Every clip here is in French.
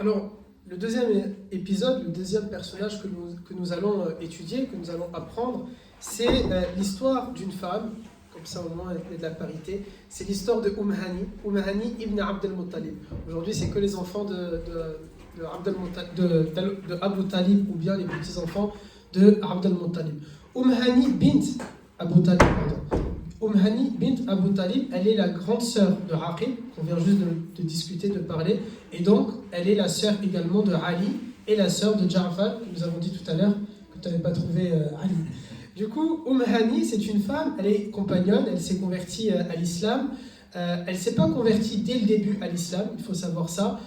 Alors, le deuxième épisode, le deuxième personnage que nous allons étudier, que nous allons apprendre, c'est l'histoire d'une femme, comme ça au moins il y a de la parité, c'est l'histoire de Hani ibn Abd al-Muttalib. Aujourd'hui, c'est que les enfants de Abu Talib ou bien les petits-enfants de Abd al-Muttalib. Hani bint Abu Talib, pardon. Hani bint Abu Talib, elle est la grande sœur de Aqil, qu'on vient juste de discuter, de parler, et donc elle est la sœur également de Ali et la sœur de Ja'far, que nous avons dit tout à l'heure que tu n'avais pas trouvé Ali. Du coup, Hani, c'est une femme, elle est compagnonne, elle s'est convertie à l'islam. Elle ne s'est pas convertie dès le début à l'islam, il faut savoir ça.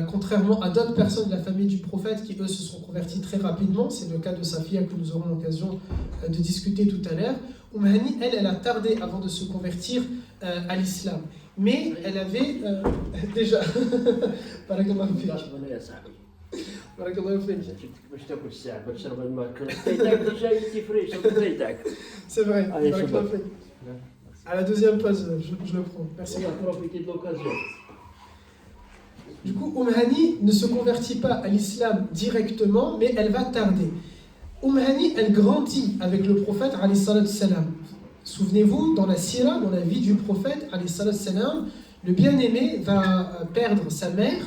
Contrairement à d'autres personnes de la famille du prophète qui, eux, se sont convertis très rapidement. C'est le cas de Safiya que nous aurons l'occasion de discuter tout à l'heure. Hani, elle a tardé avant de se convertir à l'islam. Mais elle avait déjà... Barakallahu fik. Barakallahu fik. C'est vrai. Barakallahu fik. À la deuxième pause, je le prends. Merci. Profiter de l'occasion. Du coup, Hani ne se convertit pas à l'islam directement, mais elle va tarder. Hani, elle grandit avec le prophète, alayhi salatu salam. Souvenez-vous, dans la sira, dans la vie du prophète, alayhi salatu salam, le bien-aimé va perdre sa mère,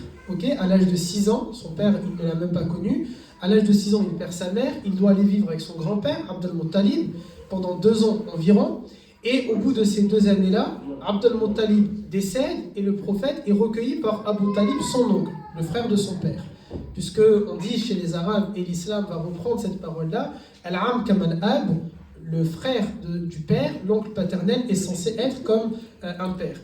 à l'âge de 6 ans. Son père, il ne l'a même pas connu. À l'âge de 6 ans, il perd sa mère. Il doit aller vivre avec son grand-père, Abd al-Muttalib, pendant 2 ans environ. Et au bout de ces 2 années-là, Abd al-Muttalib décède et le prophète est recueilli par Abu Talib, son oncle, le frère de son père. Puisque on dit chez les Arabes, et l'islam va reprendre cette parole-là, Al-Am Kamal Ab, le frère du père, l'oncle paternel, est censé être comme un père.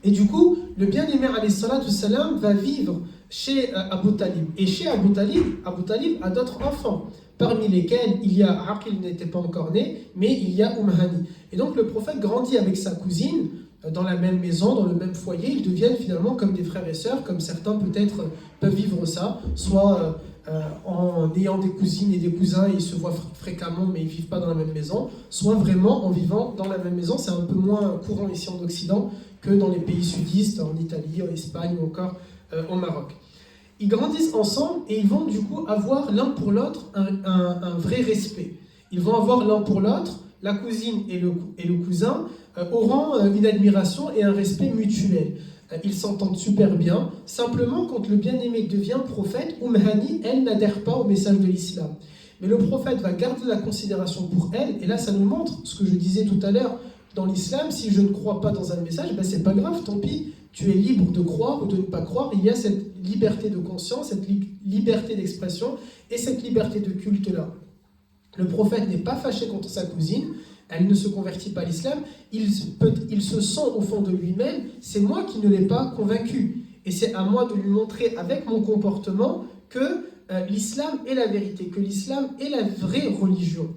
Et du coup, le bien-aimé alayhi salatu salam va vivre chez Abu Talib. Et chez Abu Talib a d'autres enfants, parmi lesquels il y a Aqil n'était pas encore né, mais il y a Hani. Et donc le prophète grandit avec sa cousine, dans la même maison, dans le même foyer. Ils deviennent finalement comme des frères et sœurs, comme certains peut-être peuvent vivre ça, soit en ayant des cousines et des cousins, et ils se voient fréquemment, mais ils ne vivent pas dans la même maison, soit vraiment en vivant dans la même maison. C'est un peu moins courant ici en Occident que dans les pays sudistes, en Italie, en Espagne ou encore au Maroc. Ils grandissent ensemble et ils vont du coup avoir l'un pour l'autre un vrai respect. Ils vont avoir l'un pour l'autre, la cousine et le cousin, auront une admiration et un respect mutuel. Ils s'entendent super bien. Simplement, quand le bien-aimé devient prophète, Hani, elle n'adhère pas au message de l'islam. Mais le prophète va garder la considération pour elle, et là ça nous montre ce que je disais tout à l'heure. Dans l'islam, si je ne crois pas dans un message, c'est pas grave, tant pis, tu es libre de croire ou de ne pas croire. Il y a cette liberté de conscience, cette liberté d'expression et cette liberté de culte-là. Le prophète n'est pas fâché contre sa cousine, elle ne se convertit pas à l'islam, il se sent au fond de lui-même, c'est moi qui ne l'ai pas convaincu. Et c'est à moi de lui montrer avec mon comportement que l'islam est la vérité, que l'islam est la vraie religion.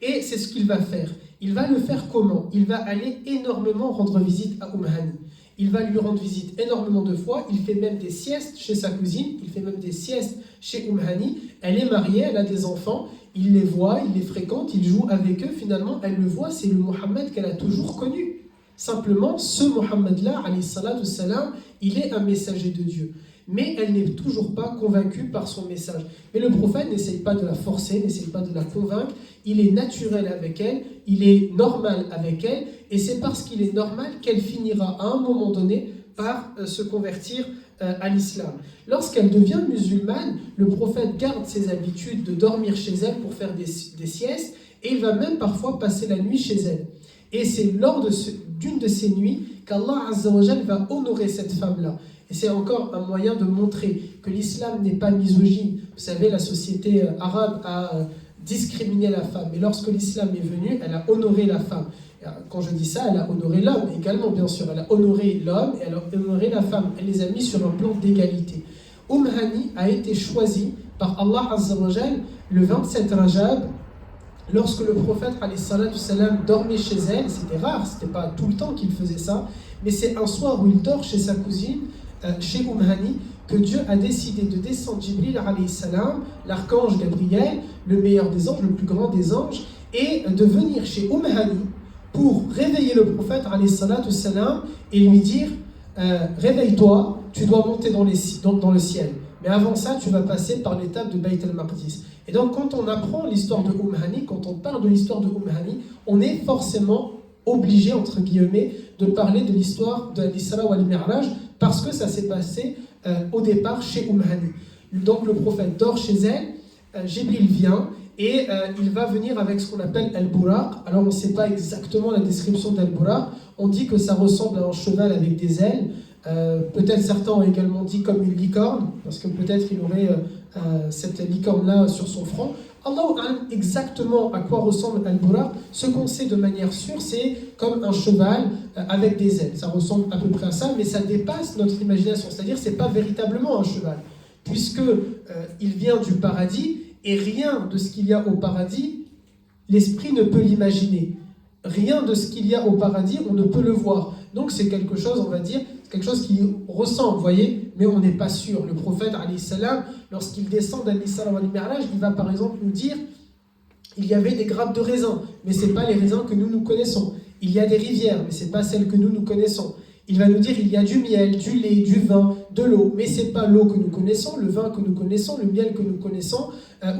Et c'est ce qu'il va faire. Il va le faire comment? Il va aller énormément rendre visite à Hani. Il va lui rendre visite énormément de fois. Il fait même des siestes chez sa cousine. Il fait même des siestes chez Hani. Elle est mariée, elle a des enfants. Il les voit, il les fréquente, il joue avec eux. Finalement, elle le voit, c'est le Mohammed qu'elle a toujours connu. Simplement, ce Mohammed-là, alayhi salatu salam, il est un messager de Dieu. Mais elle n'est toujours pas convaincue par son message. Mais le prophète n'essaye pas de la forcer, n'essaye pas de la convaincre. Il est naturel avec elle, il est normal avec elle, et c'est parce qu'il est normal qu'elle finira à un moment donné par se convertir à l'islam. Lorsqu'elle devient musulmane, le prophète garde ses habitudes de dormir chez elle pour faire des siestes, et il va même parfois passer la nuit chez elle. Et c'est lors d'une de ces nuits qu'Allah Azza wa Jal va honorer cette femme-là. Et c'est encore un moyen de montrer que l'islam n'est pas misogyne. Vous savez, la société arabe a discriminé la femme. Mais lorsque l'islam est venu, elle a honoré la femme. Quand je dis ça, elle a honoré l'homme également, bien sûr. Elle a honoré l'homme et elle a honoré la femme. Elle les a mis sur un plan d'égalité. Hani a été choisie par Allah Azza wa Jal le 27 Rajab, lorsque le prophète alayhi salatu salam dormait chez elle. C'était rare, c'était pas tout le temps qu'il faisait ça, mais c'est un soir où il dort chez sa cousine, chez Hani, que Dieu a décidé de descendre Jibril alayhi salam, l'archange Gabriel, le meilleur des anges, le plus grand des anges, et de venir chez Hani pour réveiller le prophète alayhi salatu salam et lui dire réveille-toi, tu dois monter dans le ciel. Mais avant ça, tu vas passer par l'étape de Bayt al-Maqdis. Et donc, quand on apprend l'histoire de Hani, quand on parle de l'histoire de Hani, on est forcément obligé, entre guillemets, de parler de l'histoire de l'Isra wal Mi'raj, parce que ça s'est passé au départ chez Hani. Donc, le prophète dort chez elle, Jibril vient, et il va venir avec ce qu'on appelle Al-Buraq. Alors, on ne sait pas exactement la description d'Al-Buraq. On dit que ça ressemble à un cheval avec des ailes. Peut-être certains ont également dit comme une licorne, parce que peut-être il aurait cette licorne-là sur son front. Allah sait exactement à quoi ressemble Al-Buraq. Ce qu'on sait de manière sûre, c'est comme un cheval avec des ailes. Ça ressemble à peu près à ça, mais ça dépasse notre imagination. C'est-à-dire que ce n'est pas véritablement un cheval, puisque il vient du paradis, et rien de ce qu'il y a au paradis, l'esprit ne peut l'imaginer. Rien de ce qu'il y a au paradis, on ne peut le voir. Donc c'est quelque chose, on va dire, quelque chose qui ressemble, vous voyez, mais on n'est pas sûr. Le prophète, alayhi salam, lorsqu'il descend d'Al-Isra wal Mi'raj, il va par exemple nous dire il y avait des grappes de raisins, mais ce n'est pas les raisins que nous connaissons. Il y a des rivières, mais ce n'est pas celles que nous connaissons. Il va nous dire il y a du miel, du lait, du vin, de l'eau, mais ce n'est pas l'eau que nous connaissons, le vin que nous connaissons, le miel que nous connaissons,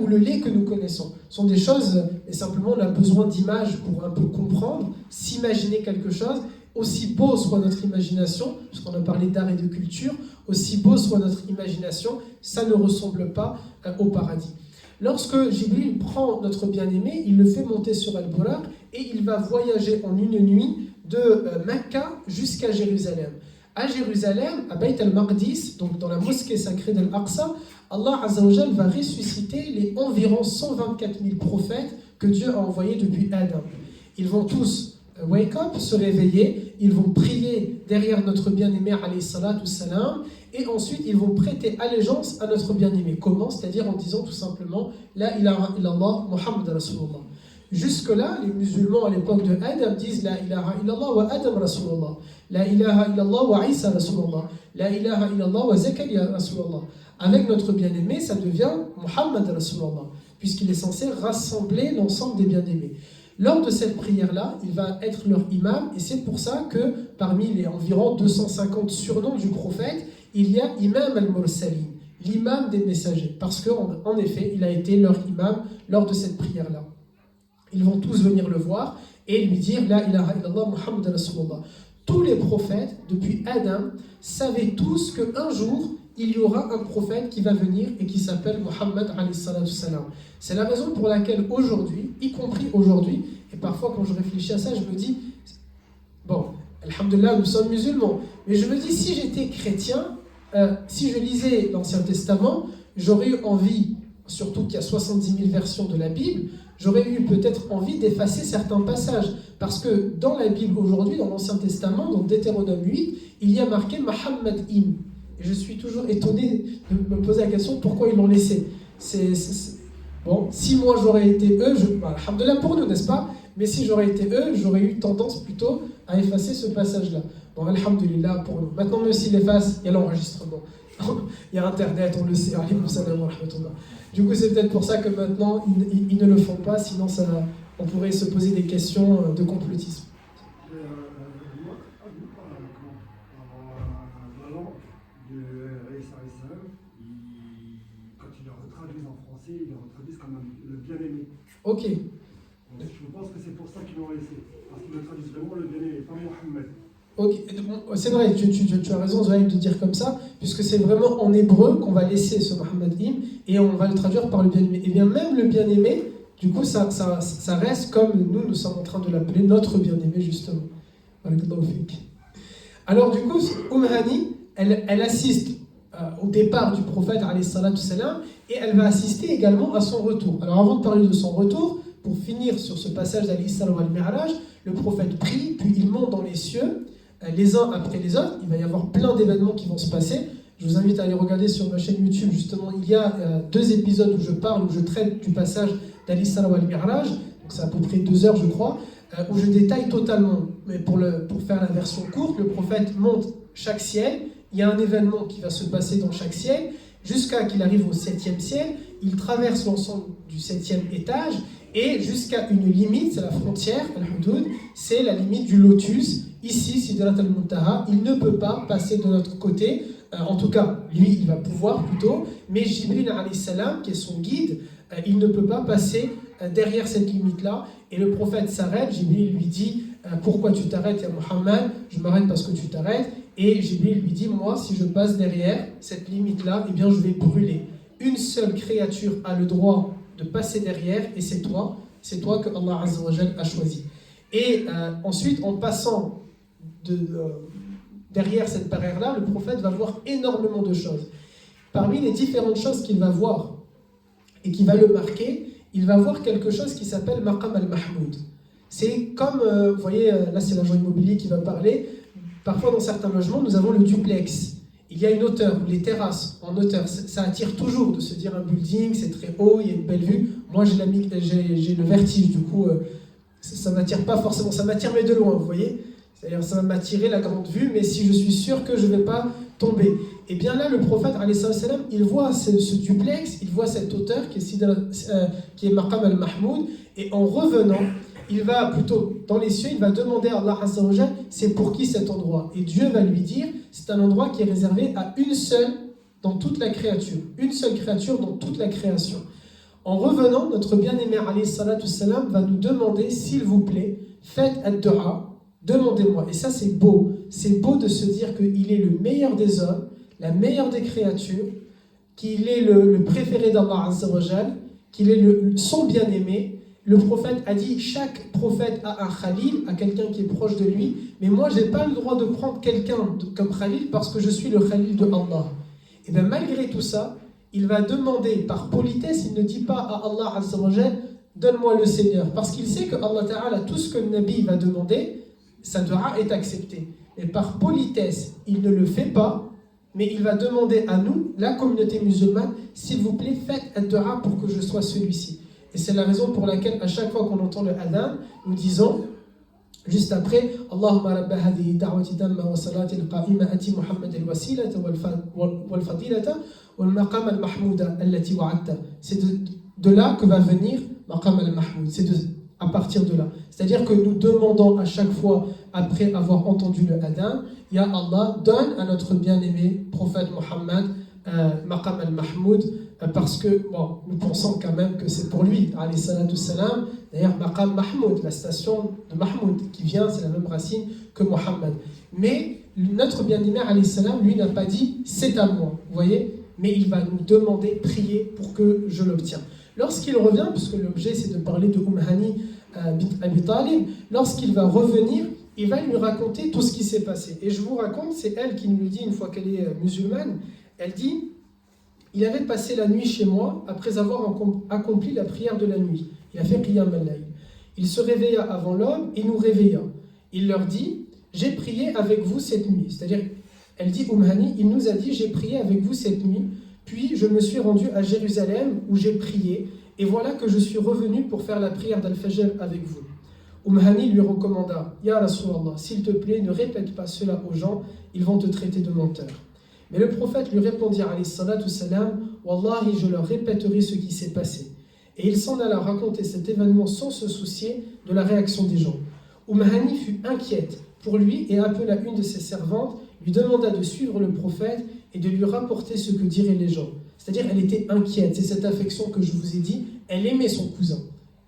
ou le lait que nous connaissons. Ce sont des choses, et simplement on a besoin d'images pour un peu comprendre, s'imaginer quelque chose. Aussi beau soit notre imagination, puisqu'on a parlé d'art et de culture, aussi beau soit notre imagination, ça ne ressemble pas au paradis. Lorsque Jibril prend notre bien-aimé, il le fait monter sur Al-Buraq et il va voyager en une nuit de Mecca jusqu'à Jérusalem. À Jérusalem, à Bayt al-Maqdis, donc dans la mosquée sacrée d'Al-Aqsa, Allah Azza wa Jal va ressusciter les environ 124 000 prophètes que Dieu a envoyés depuis Adam. Ils vont tous wake up, se réveiller, ils vont prier derrière notre bien-aimé alayhi salatu salam, et ensuite ils vont prêter allégeance à notre bien-aimé. Comment? C'est-à-dire en disant tout simplement La ilaha illallah Muhammad Rasulullah. Jusque-là, les musulmans à l'époque de Adam disent La ilaha illallah wa Adam Rasulullah, La ilaha illallah wa Isa Rasulullah, La ilaha illallah wa Zakaria Rasulullah. Avec notre bien-aimé, ça devient Muhammad Rasulullah, puisqu'il est censé rassembler l'ensemble des bien-aimés. Lors de cette prière-là, il va être leur imam, et c'est pour ça que parmi les environ 250 surnoms du prophète, il y a Imam al-Mursalin, l'imam des messagers, parce qu'en effet, il a été leur imam lors de cette prière-là. Ils vont tous venir le voir et lui dire La ilaha illallah Muhammad Rasulullah. Tous les prophètes, depuis Adam, savaient tous qu'un jour, il y aura un prophète qui va venir et qui s'appelle Muhammad alayhi salatu salam. C'est la raison pour laquelle aujourd'hui, y compris aujourd'hui, et parfois quand je réfléchis à ça, je me dis, bon, alhamdoulilah, nous sommes musulmans, mais je me dis, si j'étais chrétien, si je lisais l'Ancien Testament, j'aurais eu envie, surtout qu'il y a 70 000 versions de la Bible, j'aurais eu peut-être envie d'effacer certains passages. Parce que dans la Bible aujourd'hui, dans l'Ancien Testament, dans Deutéronome 8, il y a marqué Muhammad im. Et je suis toujours étonné de me poser la question pourquoi ils l'ont laissé. Bon, si moi j'aurais été eux, alhamdoulilah pour nous, n'est-ce pas? Mais si j'aurais été eux, j'aurais eu tendance plutôt à effacer ce passage-là. Bon, alhamdoulilah pour nous. Maintenant, même s'ils l'effacent, il y a l'enregistrement. Il y a Internet, on le sait. Du coup, c'est peut-être pour ça que maintenant, ils ne le font pas, sinon on pourrait se poser des questions de complotisme. Quand ils le retraduisent en français, ils le retraduisent comme le bien-aimé. Ok. Donc, je pense que c'est pour ça qu'ils l'ont laissé. Parce qu'ils le traduisent vraiment le bien-aimé, pas Mohammed. Ok, c'est vrai, tu as raison Zohaïb de dire comme ça, puisque c'est vraiment en hébreu qu'on va laisser ce Muhammad im et on va le traduire par le bien-aimé. Et bien même le bien-aimé, du coup, ça reste comme nous sommes en train de l'appeler notre bien-aimé justement. Alors du coup, Hani, elle assiste au départ du prophète alayhi salatu salam, et elle va assister également à son retour. Alors avant de parler de son retour, pour finir sur ce passage d'Al-Isra wal Mi'raj, le prophète prie, puis il monte dans les cieux, les uns après les autres. Il va y avoir plein d'événements qui vont se passer. Je vous invite à aller regarder sur ma chaîne YouTube, justement, il y a 2 épisodes où je parle, où je traite du passage d'Al-Isra wal Mi'raj, donc c'est à peu près 2 heures je crois, où je détaille totalement. Mais pour faire la version courte, le prophète monte chaque ciel, il y a un événement qui va se passer dans chaque ciel, jusqu'à qu'il arrive au 7e ciel, il traverse l'ensemble du 7e étage, et jusqu'à une limite, c'est la frontière, al-hudud, c'est la limite du lotus. Ici, Sidrat al-Muntaha, il ne peut pas passer de notre côté. En tout cas, lui, il va pouvoir plutôt, mais Jibril alayhi salam, qui est son guide, il ne peut pas passer derrière cette limite-là. Et le prophète s'arrête, Jibril lui dit pourquoi tu t'arrêtes, ya Muhammad? Je m'arrête parce que tu t'arrêtes. Et Jibril lui dit, moi, si je passe derrière cette limite-là, eh bien, je vais brûler. Une seule créature a le droit de passer derrière, et c'est toi que Allah Azza wa Jal a choisi. Et ensuite, en passant derrière cette barrière-là, le prophète va voir énormément de choses. Parmi les différentes choses qu'il va voir et qui va le marquer, il va voir quelque chose qui s'appelle Maqam al-Mahmoud. C'est comme, vous voyez, là c'est l'agent immobilier qui va parler, parfois dans certains logements, nous avons le duplex. Il y a une hauteur, les terrasses en hauteur, ça attire toujours de se dire un building, c'est très haut, il y a une belle vue. Moi j'ai le vertige, du coup, ça ne m'attire pas forcément, ça m'attire mais de loin, vous voyez. C'est-à-dire ça va m'attirer la grande vue, mais si je suis sûr que je ne vais pas tomber. Et bien là, le prophète, alayhi salam, il voit ce duplex, il voit cette hauteur qui est Maqam al-Mahmoud, et en revenant, il va plutôt dans les cieux, il va demander à Allah Azza wa Jal, c'est pour qui cet endroit? Et Dieu va lui dire, c'est un endroit qui est réservé à une seule dans toute la créature, une seule créature dans toute la création. En revenant, notre bien-aimé alayhi salatu salam va nous demander, s'il vous plaît, faites ad-du'a, demandez-moi. Et ça c'est beau de se dire qu'il est le meilleur des hommes, la meilleure des créatures, qu'il est le préféré d'Allah Azza wa Jal, qu'il est son bien-aimé. Le prophète a dit, chaque prophète a un khalil, a quelqu'un qui est proche de lui, mais moi je n'ai pas le droit de prendre quelqu'un comme khalil parce que je suis le khalil de Allah. Et bien malgré tout ça, il va demander par politesse, il ne dit pas à Allah Azza wa Jal, donne-moi le Seigneur, parce qu'il sait que Allah Ta'ala, tout ce que le Nabi va demander, sa dua est acceptée. Et par politesse, il ne le fait pas, mais il va demander à nous, la communauté musulmane, s'il vous plaît, faites un dua pour que je sois celui-ci. Et c'est la raison pour laquelle, à chaque fois qu'on entend le adhan, nous disons, juste après, Allahumma rabba hadihi da'wati tamma wa salati al-qa'ima ati Muhammad al-wasilata wal-fadilata wal-maqam al-mahmouda allati wa'adta. C'est de là que va venir maqam al-mahmoud. C'est à partir de là. C'est-à-dire que nous demandons à chaque fois, après avoir entendu le adhan, Ya Allah, donne à notre bien-aimé prophète Muhammad maqam al-mahmoud, parce que bon, nous pensons quand même que c'est pour lui, alayhi salatu salam. D'ailleurs, maqam mahmoud, la station de Mahmoud, qui vient, c'est la même racine que Muhammad. Mais notre bien-aimé, alayhi salam, lui n'a pas dit c'est à moi, vous voyez, mais il va nous demander, prier pour que je l'obtienne. Lorsqu'il revient, puisque l'objet c'est de parler de Hani bint Abi Talib, lorsqu'il va revenir, il va lui raconter tout ce qui s'est passé. Et je vous raconte, c'est elle qui nous le dit une fois qu'elle est musulmane. Elle dit, il avait passé la nuit chez moi après avoir accompli la prière de la nuit. Il a fait Qiyam al-Layl. Il se réveilla avant l'aube et nous réveilla. Il leur dit, j'ai prié avec vous cette nuit. C'est-à-dire, elle dit, Hani, il nous a dit, j'ai prié avec vous cette nuit, puis je me suis rendu à Jérusalem où j'ai prié, et voilà que je suis revenu pour faire la prière d'Al-Fajr avec vous. Hani lui recommanda, Ya Rasulallah, s'il te plaît, ne répète pas cela aux gens, ils vont te traiter de menteur. Mais le prophète lui répondit, alayhi salatu salam, Wallahi, je leur répéterai ce qui s'est passé. Et il s'en alla raconter cet événement sans se soucier de la réaction des gens. Hani fut inquiète pour lui et appela une de ses servantes, lui demanda de suivre le prophète et de lui rapporter ce que diraient les gens. C'est-à-dire, elle était inquiète. C'est cette affection que je vous ai dit. Elle aimait son cousin.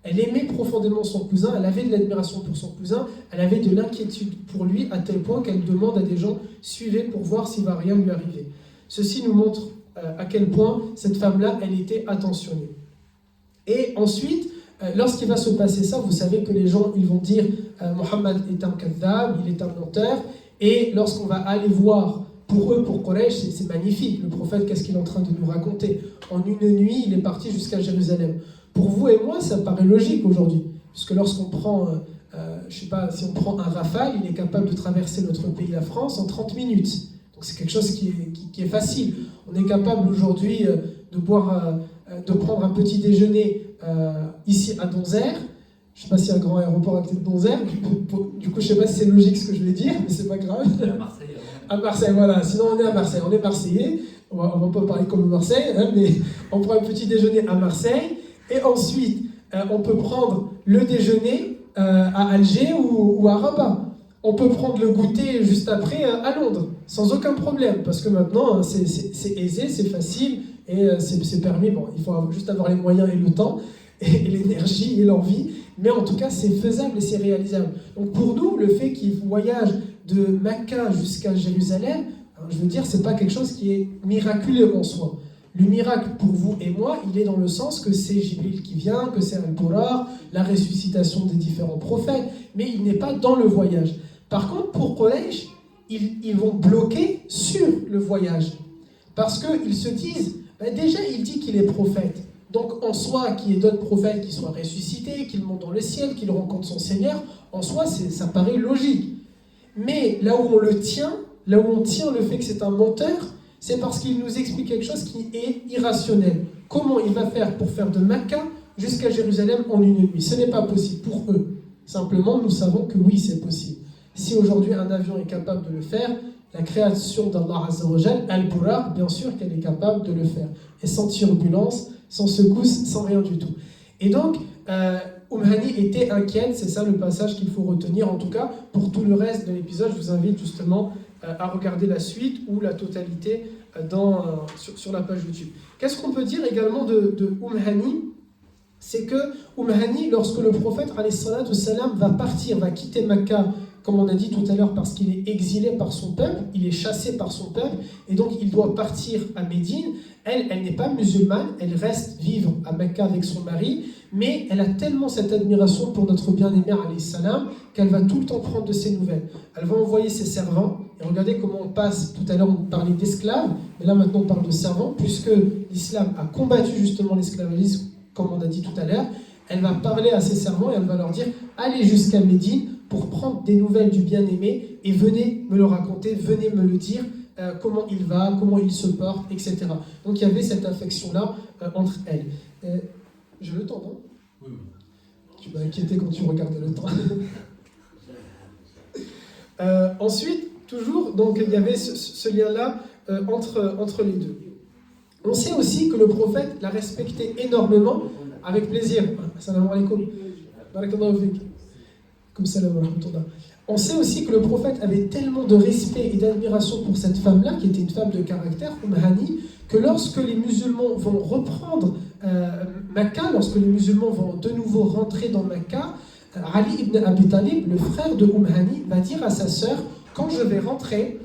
Elle aimait profondément son cousin. Elle avait de l'admiration pour son cousin. Elle avait de l'inquiétude pour lui à tel point qu'elle demande à des gens « Suivez pour voir s'il ne va rien lui arriver ». Ceci nous montre à quel point cette femme-là, elle était attentionnée. Et ensuite, lorsqu'il va se passer ça, vous savez que les gens ils vont dire Mohammed est un kadhab, il est un menteur. Et lorsqu'on va aller voir, pour eux, pour Quraysh, c'est magnifique. Le prophète, qu'est-ce qu'il est en train de nous raconter? En une nuit, il est parti jusqu'à Jérusalem. Pour vous et moi, ça paraît logique aujourd'hui. Puisque lorsqu'on prend, je sais pas, si on prend un Rafale, il est capable de traverser notre pays, la France, en 30 minutes. Donc c'est quelque chose qui est facile. On est capable aujourd'hui de prendre un petit déjeuner ici à Donzère. Je ne sais pas s'il y a un grand aéroport à côté de Donzère. Du coup, je ne sais pas si c'est logique ce que je vais dire, mais c'est pas grave. À Marseille. À Marseille, voilà. Sinon, on est à Marseille. On est Marseillais. On va pas parler comme Marseille, hein, mais on prend un petit déjeuner à Marseille. Et ensuite, On peut prendre le déjeuner à Alger ou à Rabat. On peut prendre le goûter juste après à Londres, sans aucun problème, parce que maintenant c'est aisé, c'est facile et c'est permis. Bon, il faut juste avoir les moyens et le temps, et l'énergie et l'envie, mais en tout cas c'est faisable et c'est réalisable. Donc pour nous, le fait qu'il voyage de Mecca jusqu'à Jérusalem, je veux dire, c'est pas quelque chose qui est miraculeux en soi. Le miracle pour vous et moi, il est dans le sens que c'est Jibril qui vient, que c'est Al-Buraq, la ressuscitation des différents prophètes, mais il n'est pas dans le voyage. Par contre, pour Quraysh, ils vont bloquer sur le voyage. Parce qu'ils se disent, déjà il dit qu'il est prophète. Donc en soi, qu'il y ait d'autres prophètes qui soient ressuscités, qu'il monte dans le ciel, qu'il rencontre son Seigneur, en soi, ça paraît logique. Mais là où on le tient, là où on tient le fait que c'est un menteur, c'est parce qu'il nous explique quelque chose qui est irrationnel. Comment il va faire pour faire de Mecca jusqu'à Jérusalem en une nuit? Ce n'est pas possible pour eux. Simplement, nous savons que oui, c'est possible. Si aujourd'hui un avion est capable de le faire, la création d'Allah Azza wa Jal, Al-Buraq, bien sûr qu'elle est capable de le faire. Et sans turbulence, sans secousse, sans rien du tout. Et donc, Hani était inquiète, c'est ça le passage qu'il faut retenir. En tout cas, pour tout le reste de l'épisode, je vous invite justement à regarder la suite ou la totalité sur la page YouTube. Qu'est-ce qu'on peut dire également de Hani? C'est que Hani, lorsque le prophète va partir, va quitter Mecca, comme on a dit tout à l'heure, parce qu'il est exilé par son peuple, il est chassé par son peuple, et donc il doit partir à Médine. Elle n'est pas musulmane, elle reste vivre à Mecca avec son mari, mais elle a tellement cette admiration pour notre bien-aimé alayhi salam qu'elle va tout le temps prendre de ses nouvelles. Elle va envoyer ses servants, et regardez comment on passe, tout à l'heure on parlait d'esclaves, mais là maintenant on parle de servants, puisque l'islam a combattu justement l'esclavagisme, comme on a dit tout à l'heure. Elle va parler à ses servants et elle va leur dire « Allez jusqu'à Médine pour prendre des nouvelles du bien-aimé et venez me le raconter, venez me le dire, comment il va, comment il se porte, etc. » Donc il y avait cette affection-là entre elles. J'ai le temps, non? Oui. Tu m'as inquiété quand tu regardais le temps. Ensuite, toujours, donc il y avait ce lien-là entre les deux. On sait aussi que le prophète l'a respecté énormément, avec plaisir. Assalamu alaikum. Barakallahu fik. Comme salam wa rahmatullah. On sait aussi que le prophète avait tellement de respect et d'admiration pour cette femme-là, qui était une femme de caractère, Hani, que lorsque les musulmans vont reprendre Mecca, lorsque les musulmans vont de nouveau rentrer dans Mecca, Ali ibn Abi Talib, le frère de Hani, va dire à sa sœur, quand je vais rentrer,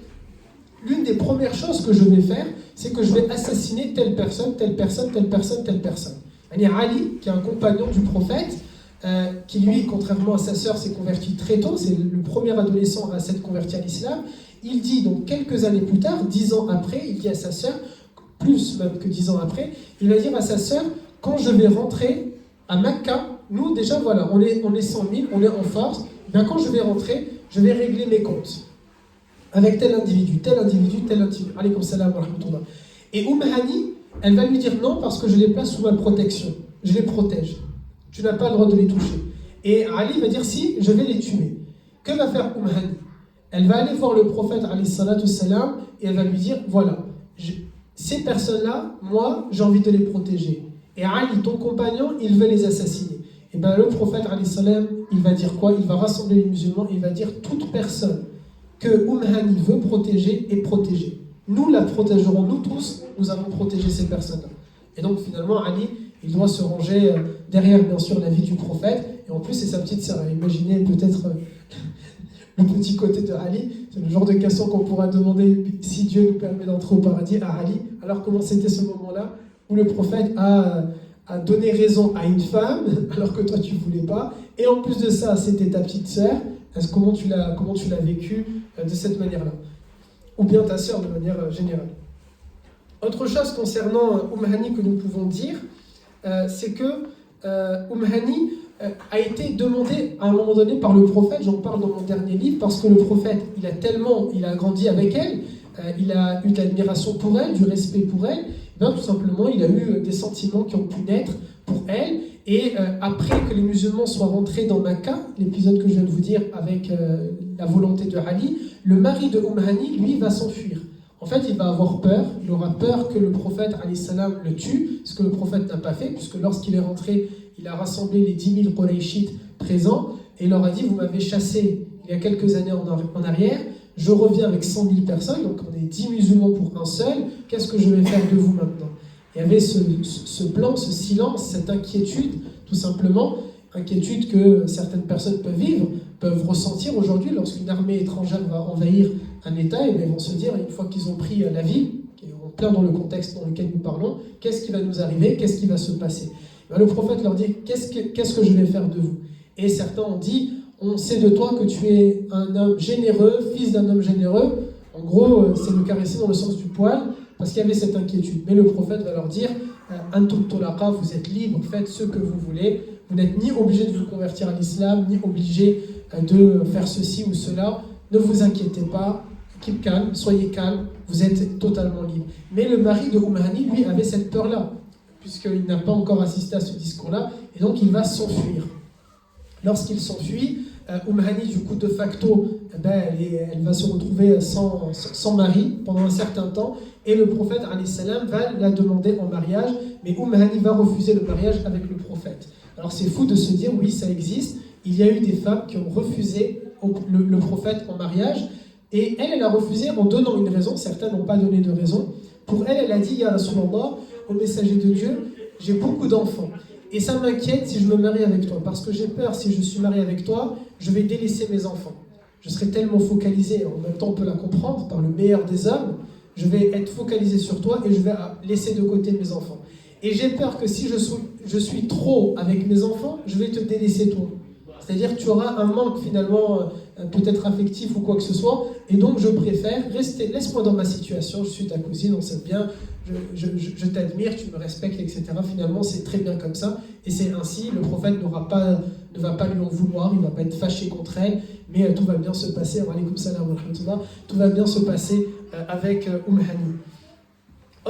l'une des premières choses que je vais faire, c'est que je vais assassiner telle personne, telle personne, telle personne, telle personne. Ali, qui est un compagnon du prophète, qui lui, contrairement à sa sœur, s'est converti très tôt, c'est le premier adolescent à s'être converti à l'islam. Il dit donc quelques années plus tard, 10 ans après, il dit à sa sœur, plus même que 10 ans après, il va dire à sa sœur, quand je vais rentrer à Mecca, nous déjà voilà, on est 100 000, on est en force, bien quand je vais rentrer, je vais régler mes comptes. Avec tel individu, tel individu, tel individu. Alaykoum salam wa rahmatullah. Et Hani, elle va lui dire non parce que je les place sous ma protection. Je les protège. Tu n'as pas le droit de les toucher. Et Ali va dire si, je vais les tuer. Que va faire Hani? Elle va aller voir le prophète alayhi salatu salam et elle va lui dire voilà, ces personnes-là, moi, j'ai envie de les protéger. Et Ali, ton compagnon, il veut les assassiner. Et bien le prophète alayhi salam, il va dire quoi? Il va rassembler les musulmans et il va dire toute personne que Hani veut protéger est protégée. Nous la protégerons, nous tous, nous allons protéger ces personnes-là. Et donc finalement, Ali, il doit se ranger derrière, bien sûr, la vie du prophète. Et en plus, c'est sa petite sœur. Imaginez peut-être le petit côté de Ali. C'est le genre de question qu'on pourra demander si Dieu nous permet d'entrer au paradis à Ali. Alors comment c'était ce moment-là où le prophète a donné raison à une femme alors que toi tu ne voulais pas. Et en plus de ça, c'était ta petite sœur. Comment tu l'as vécu de cette manière-là? Ou bien ta sœur de manière générale. Autre chose concernant Hani que nous pouvons dire, c'est que Hani a été demandé à un moment donné par le prophète, j'en parle dans mon dernier livre, parce que le prophète, il a grandi avec elle, il a eu de l'admiration pour elle, du respect pour elle, bien tout simplement il a eu des sentiments qui ont pu naître pour elle, et après que les musulmans soient rentrés dans Mecca, l'épisode que je viens de vous dire avec la volonté de Ali, le mari de Hani, lui, va s'enfuir. En fait, il va avoir peur, il aura peur que le prophète alayhi salam le tue, ce que le prophète n'a pas fait, puisque lorsqu'il est rentré, il a rassemblé les 10 000 Qurayshites présents, et il leur a dit, vous m'avez chassé il y a quelques années en arrière, je reviens avec 100 000 personnes, donc on est 10 musulmans pour un seul, qu'est-ce que je vais faire de vous maintenant? Il y avait ce blanc, ce silence, cette inquiétude, tout simplement, inquiétude que certaines personnes peuvent vivre, peuvent ressentir aujourd'hui lorsqu'une armée étrangère va envahir un État, et bien ils vont se dire, une fois qu'ils ont pris la ville, qui est en plein dans le contexte dans lequel nous parlons, qu'est-ce qui va nous arriver, qu'est-ce qui va se passer? Ben, le prophète leur dit, qu'est-ce que je vais faire de vous? Et certains ont dit, on sait de toi que tu es un homme généreux, fils d'un homme généreux. En gros, c'est le caresser dans le sens du poil, parce qu'il y avait cette inquiétude. Mais le prophète va leur dire, Antum tulaqa, vous êtes libres, faites ce que vous voulez. Vous n'êtes ni obligé de vous convertir à l'islam, ni obligé de faire ceci ou cela. Ne vous inquiétez pas, keep calm, soyez calme, vous êtes totalement libre. Mais le mari de Hani, lui, avait cette peur-là, puisqu'il n'a pas encore assisté à ce discours-là, et donc il va s'enfuir. Lorsqu'il s'enfuit, Hani, du coup, de facto, elle va se retrouver sans mari pendant un certain temps, et le prophète alayhi salam va la demander en mariage, mais Hani va refuser le mariage avec le prophète. Alors c'est fou de se dire, oui, ça existe, il y a eu des femmes qui ont refusé le prophète en mariage, et elle a refusé en donnant une raison, certains n'ont pas donné de raison. Pour elle, elle a dit, Ya Rasulallah, au messager de Dieu, j'ai beaucoup d'enfants. Et ça m'inquiète si je me marie avec toi, parce que j'ai peur, si je suis marié avec toi, je vais délaisser mes enfants. Je serai tellement focalisé, en même temps on peut la comprendre, par le meilleur des hommes, je vais être focalisé sur toi et je vais laisser de côté mes enfants. Et j'ai peur que si je suis trop avec mes enfants, je vais te délaisser toi. C'est-à-dire que tu auras un manque finalement, peut-être affectif ou quoi que ce soit, et donc je préfère rester, laisse-moi dans ma situation, je suis ta cousine, on s'aime bien, je t'admire, tu me respectes, etc. Finalement, c'est très bien comme ça, et c'est ainsi, le prophète ne va pas lui en vouloir, il ne va pas être fâché contre elle, mais tout va bien se passer, alaykoum salam wa rahmatullah, tout va bien se passer avec Hani.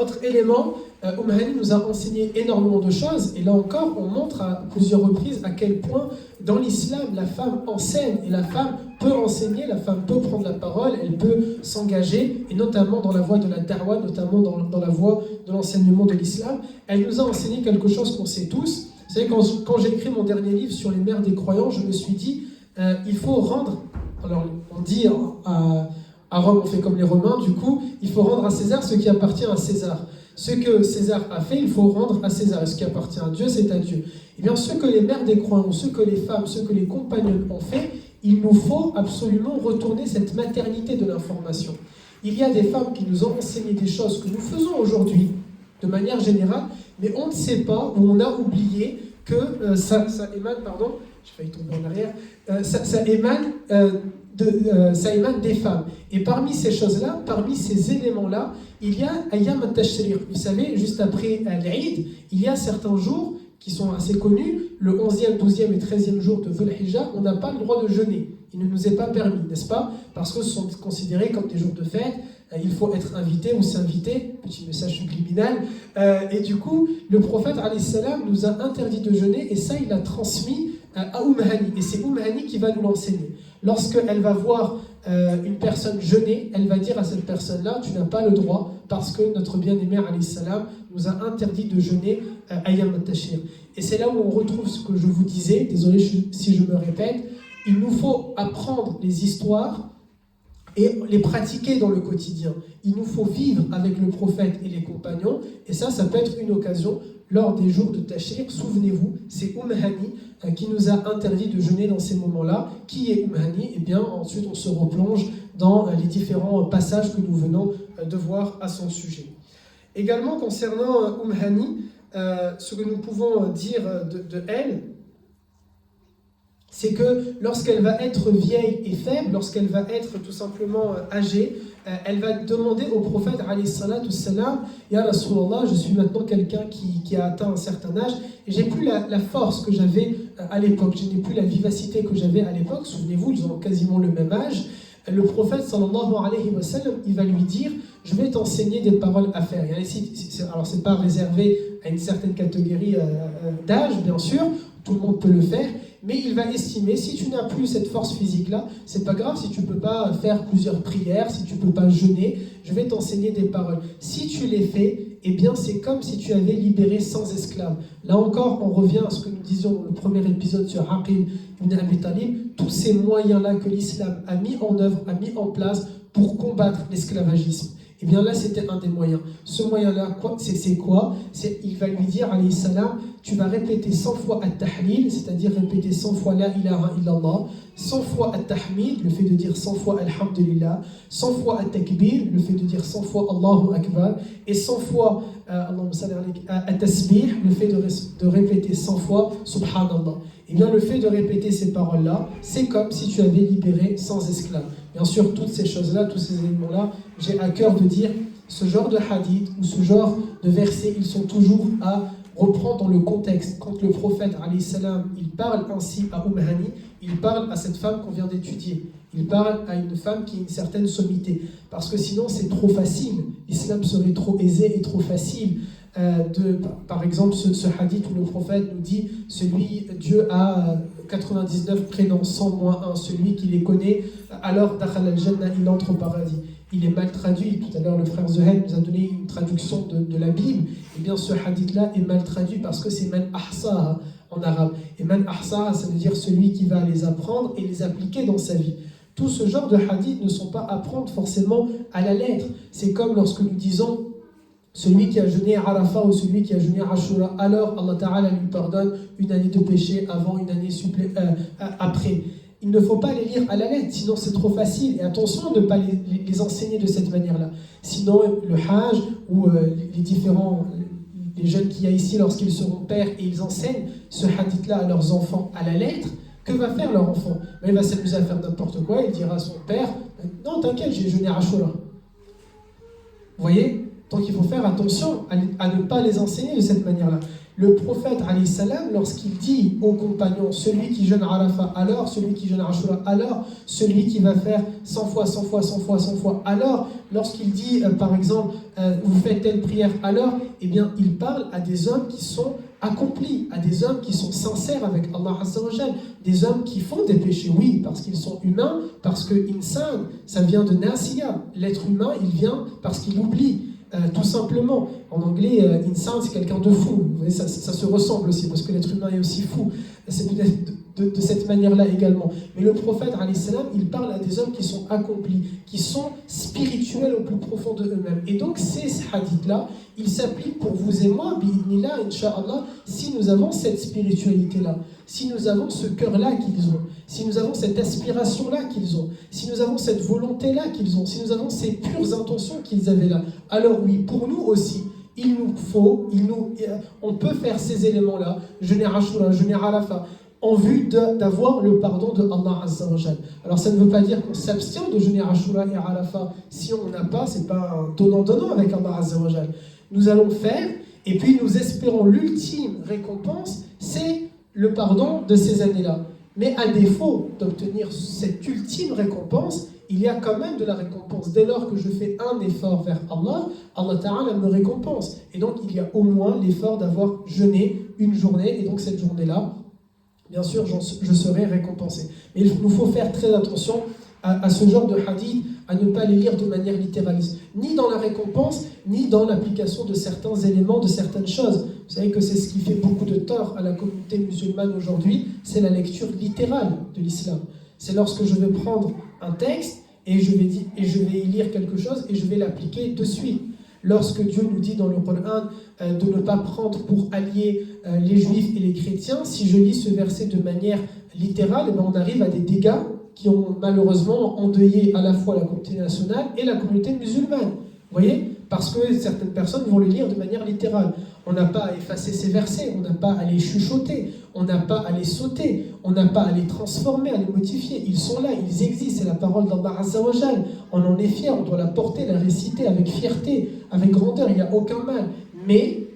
Autre élément, Hani nous a enseigné énormément de choses, et là encore, on montre à plusieurs reprises à quel point dans l'islam, la femme enseigne, et la femme peut enseigner, la femme peut prendre la parole, elle peut s'engager, et notamment dans la voie de la da'wa, notamment dans la voie de l'enseignement de l'islam. Elle nous a enseigné quelque chose qu'on sait tous. Vous savez, quand j'ai écrit mon dernier livre sur les mères des croyants, je me suis dit, il faut rendre, alors on dit à Rome on fait comme les Romains, du coup, il faut rendre à César ce qui appartient à César. Ce que César a fait, il faut rendre à César. Et ce qui appartient à Dieu, c'est à Dieu. Et bien, ce que les mères des croyants, ce que les femmes, ce que les compagnons ont fait, il nous faut absolument retourner cette maternité de l'information. Il y a des femmes qui nous ont enseigné des choses que nous faisons aujourd'hui, de manière générale, mais on ne sait pas, ou on a oublié que ça émane, pardon, j'ai failli tomber en arrière, ça émane des femmes. Et parmi ces choses-là, parmi ces éléments-là, il y a Ayyam al-Tashriq. Vous savez, juste après l'Eid, il y a certains jours qui sont assez connus, le 11e, 12e et 13e jour de Dhul Hijjah, on n'a pas le droit de jeûner. Il ne nous est pas permis, n'est-ce pas? Parce que ce sont considérés comme des jours de fête, il faut être invité ou s'inviter, petit message subliminal. Et du coup, le prophète alayhi salam nous a interdit de jeûner, et ça, il l'a transmis à Hani. Et c'est Hani qui va nous l'enseigner. Lorsqu'elle va voir une personne jeûner, elle va dire à cette personne-là, tu n'as pas le droit, parce que notre bien-aimé alayhi salam nous a interdit de jeûner Ayyam al-Tashriq. Et c'est là où on retrouve ce que je vous disais, désolé si je me répète, il nous faut apprendre les histoires et les pratiquer dans le quotidien. Il nous faut vivre avec le prophète et les compagnons, et ça peut être une occasion lors des jours de Tashriq. Souvenez-vous, c'est Hani qui nous a interdit de jeûner dans ces moments-là. Qui est Hani? Et bien ensuite on se replonge dans les différents passages que nous venons de voir à son sujet. Également concernant Hani, ce que nous pouvons dire de elle, c'est que lorsqu'elle va être vieille et faible, lorsqu'elle va être tout simplement âgée, elle va demander au prophète alayhi salatu salam, Ya Rasulallah, je suis maintenant quelqu'un qui a atteint un certain âge et j'ai plus la force que j'avais à l'époque, je n'ai plus la vivacité que j'avais à l'époque. Souvenez-vous, ils ont quasiment le même âge. Le prophète sallallahu alayhi wa sallam, il va lui dire, je vais t'enseigner des paroles à faire. Alors c'est pas réservé à une certaine catégorie d'âge, bien sûr, tout le monde peut le faire, mais il va estimer, si tu n'as plus cette force physique-là, c'est pas grave si tu peux pas faire plusieurs prières, si tu peux pas jeûner, je vais t'enseigner des paroles. Si tu les fais, eh bien c'est comme si tu avais libéré 100 esclaves. Là encore, on revient à ce que nous disions dans le premier épisode sur Aqil ibn Abi Talib, tous ces moyens-là que l'islam a mis en œuvre, a mis en place pour combattre l'esclavagisme. Et bien là, c'était un des moyens. Ce moyen-là, c'est quoi? Il va lui dire, alayhi salam, tu vas répéter 100 fois at-tahlil, c'est-à-dire répéter 100 fois la ilaha illallah, 100 fois at-tahmid, le fait de dire 100 fois alhamdulillah, 100 fois at-takbir, le fait de dire 100 fois Allahu akbar, et 100 fois at-tasbih, le fait de répéter 100 fois subhanallah. Et bien le fait de répéter ces paroles-là, c'est comme si tu avais libéré 100 esclaves. Bien sûr, toutes ces choses-là, tous ces éléments-là, j'ai à cœur de dire, ce genre de hadith ou ce genre de versets, ils sont toujours à reprendre dans le contexte. Quand le prophète, alayhi salam, il parle ainsi à Hani, il parle à cette femme qu'on vient d'étudier. Il parle à une femme qui a une certaine sommité. Parce que sinon, c'est trop facile. L'islam serait trop aisé et trop facile. Par exemple, ce hadith où le prophète nous dit Dieu a 99 prénoms, 100 moins 1, celui qui les connaît, alors Dakhal al-Jannah, il entre au paradis. Il est mal traduit. Tout à l'heure, le frère Zuhail nous a donné une traduction de la Bible. Eh bien, ce hadith-là est mal traduit parce que c'est man ahsaha en arabe. Et man ahsaha, ça veut dire celui qui va les apprendre et les appliquer dans sa vie. Tout ce genre de hadiths ne sont pas à prendre forcément à la lettre. C'est comme lorsque nous disons celui qui a jeûné Arafat ou celui qui a jeûné Ashura, alors Allah Ta'ala lui pardonne une année de péché avant, une année après. Il ne faut pas les lire à la lettre, sinon c'est trop facile. Et attention à ne pas les enseigner de cette manière-là. Sinon, le Hajj ou les jeunes qu'il y a ici, lorsqu'ils seront pères et ils enseignent ce hadith-là à leurs enfants à la lettre, que va faire leur enfant? Il va s'amuser à faire n'importe quoi, il dira à son père « Non, t'inquiète, j'ai jeûné Ashura. » Vous voyez? Donc il faut faire attention à ne pas les enseigner de cette manière-là. Le prophète, alayhi salam, lorsqu'il dit aux compagnons, celui qui jeûne Arafat, alors, celui qui jeûne Ashura, alors, celui qui va faire 100 fois, 100 fois, 100 fois, 100 fois, alors, lorsqu'il dit, par exemple, vous faites telle prière, alors, eh bien, il parle à des hommes qui sont accomplis, à des hommes qui sont sincères avec Allah Azza wa Jal, des hommes qui font des péchés, oui, parce qu'ils sont humains, parce que insan, ça vient de nasiya, l'être humain, il vient parce qu'il oublie. Tout simplement. En anglais, insan, c'est quelqu'un de fou. Vous voyez, ça se ressemble aussi, parce que l'être humain est aussi fou. C'est peut-être de cette manière-là également. Mais le prophète, alayhi salam, il parle à des hommes qui sont accomplis, qui sont spirituels au plus profond de eux-mêmes. Et donc, ces hadiths-là, ils s'appliquent pour vous et moi, bi'idnillah, incha'Allah, si nous avons cette spiritualité-là, si nous avons ce cœur-là qu'ils ont, si nous avons cette aspiration-là qu'ils ont, si nous avons cette volonté-là qu'ils ont, si nous avons ces pures intentions qu'ils avaient là, alors oui, pour nous aussi, on peut faire ces éléments-là, jeûner Ashura, jeûner Arafat, en vue d'avoir le pardon de Allah Azza wa Jal. Alors ça ne veut pas dire qu'on s'abstient de jeûner Ashura et Arafat si on n'a pas, c'est pas un donnant-donnant avec Allah Azza wa Jal. Nous allons faire, et puis nous espérons l'ultime récompense, c'est le pardon de ces années-là. Mais à défaut d'obtenir cette ultime récompense, il y a quand même de la récompense. Dès lors que je fais un effort vers Allah, Allah Ta'ala me récompense. Et donc il y a au moins l'effort d'avoir jeûné une journée, et donc cette journée-là, bien sûr, je serai récompensé. Mais il nous faut faire très attention à ce genre de hadith, à ne pas les lire de manière littéraliste, ni dans la récompense, ni dans l'application de certains éléments, de certaines choses. Vous savez que c'est ce qui fait beaucoup de tort à la communauté musulmane aujourd'hui, c'est la lecture littérale de l'islam. C'est lorsque je vais prendre un texte et je vais y lire quelque chose et je vais l'appliquer de suite. Lorsque Dieu nous dit dans le Coran de ne pas prendre pour alliés les juifs et les chrétiens, si je lis ce verset de manière littérale, eh bien on arrive à des dégâts qui ont malheureusement endeuillé à la fois la communauté nationale et la communauté musulmane. Vous voyez? Parce que certaines personnes vont le lire de manière littérale. On n'a pas à effacer ces versets, on n'a pas à les chuchoter, on n'a pas à les sauter, on n'a pas à les transformer, à les modifier. Ils sont là, ils existent, c'est la parole d'Allah Azza wa Jal. On en est fier, on doit la porter, la réciter avec fierté, avec grandeur, il n'y a aucun mal. Mais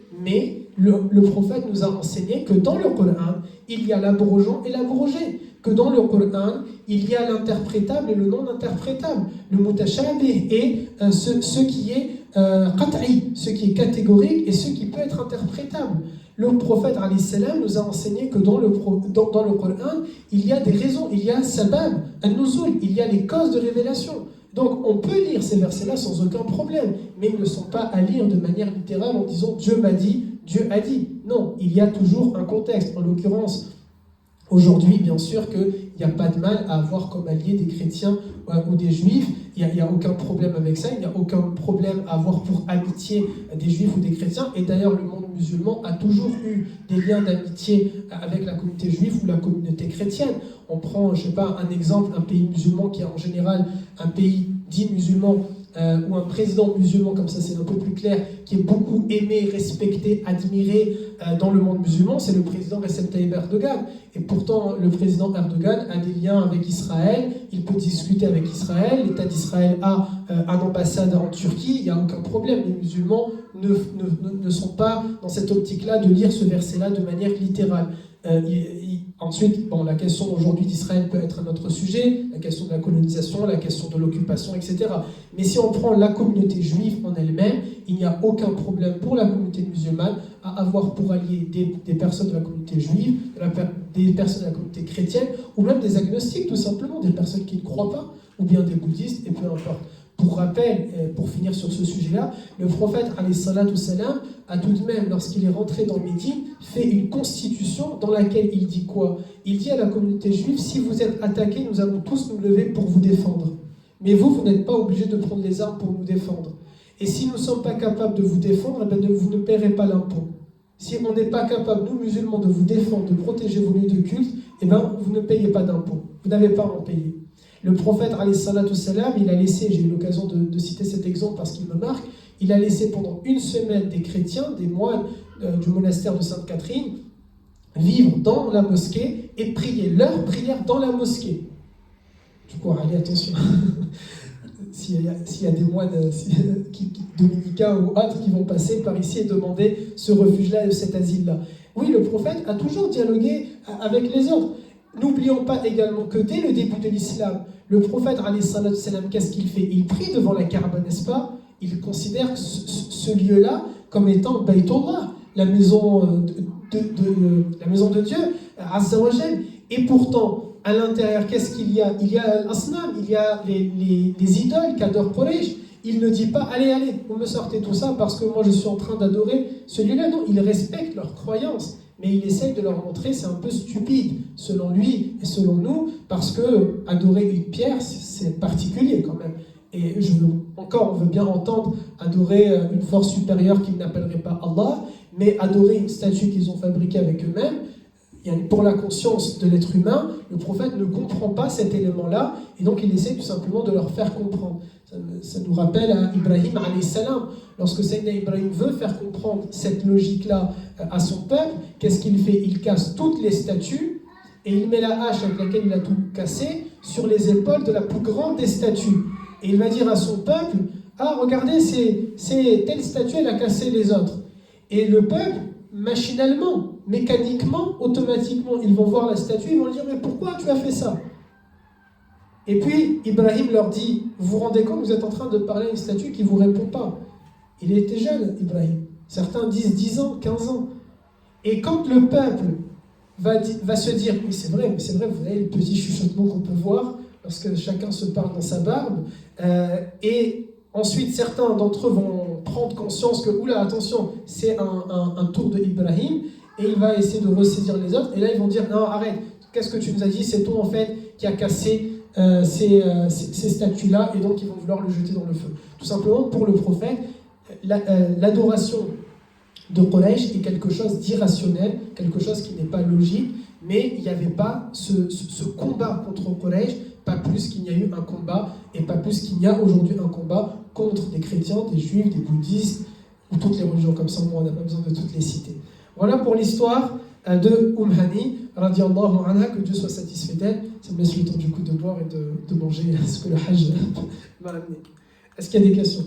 le prophète nous a enseigné que dans le Coran, il y a l'abrogeant et l'abrogé. Que dans le Coran, il y a l'interprétable et le non interprétable, le mutashabih et ce qui est qat'i, ce qui est catégorique et ce qui peut être interprétable. Le prophète alayhi salam nous a enseigné que dans le Coran, il y a des raisons, il y a sabab, an-nuzul, il y a les causes de révélation. Donc on peut lire ces versets-là sans aucun problème, mais ils ne sont pas à lire de manière littérale en disant Dieu m'a dit, Dieu a dit. Non, il y a toujours un contexte. En l'occurrence, aujourd'hui, bien sûr qu'il n'y a pas de mal à avoir comme alliés des chrétiens ou des juifs. Il n'y a aucun problème avec ça. Il n'y a aucun problème à avoir pour amitié des juifs ou des chrétiens. Et d'ailleurs, le monde musulman a toujours eu des liens d'amitié avec la communauté juive ou la communauté chrétienne. On prend, je ne sais pas, un exemple, un pays musulman qui est en général un pays dit musulman, ou un président musulman, comme ça c'est un peu plus clair, qui est beaucoup aimé, respecté, admiré dans le monde musulman, c'est le président Recep Tayyip Erdogan. Et pourtant, le président Erdogan a des liens avec Israël, il peut discuter avec Israël, l'État d'Israël a un ambassade en Turquie, il n'y a aucun problème. Les musulmans ne sont pas dans cette optique-là de lire ce verset-là de manière littérale. Ensuite, la question aujourd'hui d'Israël peut être un autre sujet, la question de la colonisation, la question de l'occupation, etc. Mais si on prend la communauté juive en elle-même, il n'y a aucun problème pour la communauté musulmane à avoir pour alliés des personnes de la communauté juive, des personnes de la communauté chrétienne, ou même des agnostiques, tout simplement, des personnes qui ne croient pas, ou bien des bouddhistes, et peu importe. Pour rappel, pour finir sur ce sujet-là, le prophète alayhi salatu salam a tout de même, lorsqu'il est rentré dans Médine, fait une constitution dans laquelle il dit quoi? Il dit à la communauté juive, si vous êtes attaqués, nous allons tous nous lever pour vous défendre. Mais vous n'êtes pas obligés de prendre les armes pour nous défendre. Et si nous ne sommes pas capables de vous défendre, vous ne paierez pas l'impôt. Si on n'est pas capable, nous musulmans, de vous défendre, de protéger vos lieux de culte, vous ne payez pas d'impôt. Vous n'avez pas à en payer. Le prophète, alayhi salatu salam, il a laissé, j'ai eu l'occasion de citer cet exemple parce qu'il me marque, il a laissé pendant une semaine des chrétiens, des moines du monastère de Sainte-Catherine, vivre dans la mosquée et prier leur prière dans la mosquée. Du coup, allez, attention. S'il y a des moines dominicains ou autres qui vont passer par ici et demander ce refuge-là et cet asile-là. Oui, le prophète a toujours dialogué avec les autres. N'oublions pas également que dès le début de l'islam, le prophète, alayhi salatu salam, qu'est-ce qu'il fait? Il prie devant la Kaaba, n'est-ce pas? Il considère ce lieu-là comme étant Baytullah, la maison de Dieu, Azza wa Jal. Et pourtant, à l'intérieur, qu'est-ce qu'il y a? Il y a l'asnam, il y a les idoles qu'adore Quraysh. Il ne dit pas, allez, vous me sortez tout ça parce que moi je suis en train d'adorer celui-là. Non, il respecte leurs croyances. Mais il essaye de leur montrer c'est un peu stupide, selon lui et selon nous, parce que adorer une pierre, c'est particulier quand même. Et on veut bien entendre adorer une force supérieure qu'ils n'appelleraient pas Allah, mais adorer une statue qu'ils ont fabriquée avec eux-mêmes, pour la conscience de l'être humain, le prophète ne comprend pas cet élément-là, et donc il essaie tout simplement de leur faire comprendre. Ça nous rappelle à Ibrahim alayhi salam. Lorsque Sayyidina Ibrahim veut faire comprendre cette logique-là à son peuple, qu'est-ce qu'il fait? Il casse toutes les statues et il met la hache avec laquelle il a tout cassé sur les épaules de la plus grande des statues. Et il va dire à son peuple, ah regardez, c'est telle statue, elle a cassé les autres. Et le peuple, machinalement, mécaniquement, automatiquement, ils vont voir la statue, ils vont dire, mais pourquoi tu as fait ça? Et puis, Ibrahim leur dit, vous vous rendez compte, vous êtes en train de parler à une statue qui ne vous répond pas. Il était jeune, Ibrahim. Certains disent 10 ans, 15 ans. Et quand le peuple va se dire, oui, c'est vrai, vous voyez le petit chuchotement qu'on peut voir lorsque chacun se parle dans sa barbe. Et ensuite, certains d'entre eux vont prendre conscience que, oula, attention, c'est un tour de Ibrahim. Et il va essayer de ressaisir les autres. Et là, ils vont dire, non, arrête, qu'est-ce que tu nous as dit? C'est toi, en fait, qui a cassé ces statues-là, et donc ils vont vouloir le jeter dans le feu. Tout simplement, pour le prophète, l'adoration de Quraysh est quelque chose d'irrationnel, quelque chose qui n'est pas logique, mais il n'y avait pas ce combat contre Quraysh, pas plus qu'il n'y a eu un combat, et pas plus qu'il y a aujourd'hui un combat contre des chrétiens, des juifs, des bouddhistes, ou toutes les religions comme ça, on n'a pas besoin de toutes les citer. Voilà pour l'histoire de Hani, radiallahu anha, que Dieu soit satisfait d'elle. Ça me laisse le temps du coup de boire et de manger ce que le Hajj m'a amené. Est-ce qu'il y a des questions?